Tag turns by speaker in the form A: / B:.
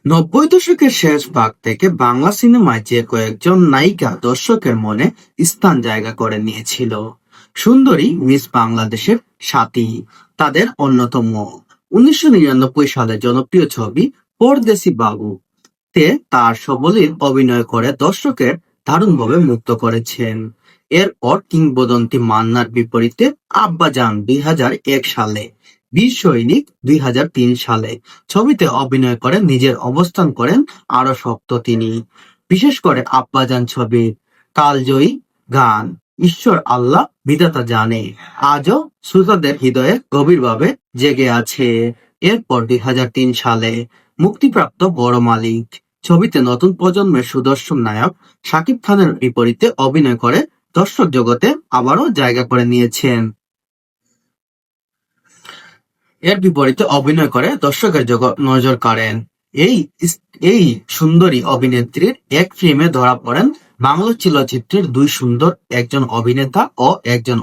A: নব্বই দশকের শেষ ভাগ থেকে বাংলা সিনেমায় যে কয়েকজন নায়িকা দর্শকের মনে স্থান জায়গা করে নিয়েছিল, সুন্দরী মিস বাংলাদেশের স্বাতী তাদের অন্যতম। 1999 সালে জনপ্রিয় ছবি পরদেশি বাবু তে তার সবলীল অভিনয় করে দর্শকের দারুণভাবে মুগ্ধ করেছেন। এরপর কিংবদন্তি মান্নার বিপরীতে আব্বাজান 2001 সালে, বীর সৈনিক 2003 সালে ছবিতে অভিনয় করে নিজের অবস্থান করেন আরো শক্ত তিনি। বিশেষ করে আব্বাজান ছবির কালজয়ী গান ঈশ্বর আল্লাহ বিধাতা জানে আজও শ্রোতাদের হৃদয়ে গভীরভাবে জেগে আছে। এরপর 2003 সালে মুক্তিপ্রাপ্ত বড় মালিক ছবিতে নতুন প্রজন্মের সুদর্শন নায়ক শাকিব খানের বিপরীতে অভিনয় করে দর্শক জগতে আবারও জায়গা করে নিয়েছেন। এর বিপরীতে অভিনয় করে দর্শকের নজর কাড়েন। এই এই সুন্দরী অভিনেত্রীর এক ফিল্মে ধরা পড়েন বাংলা চলচ্চিত্রের দুই সুন্দর, একজন অভিনেতা ও একজন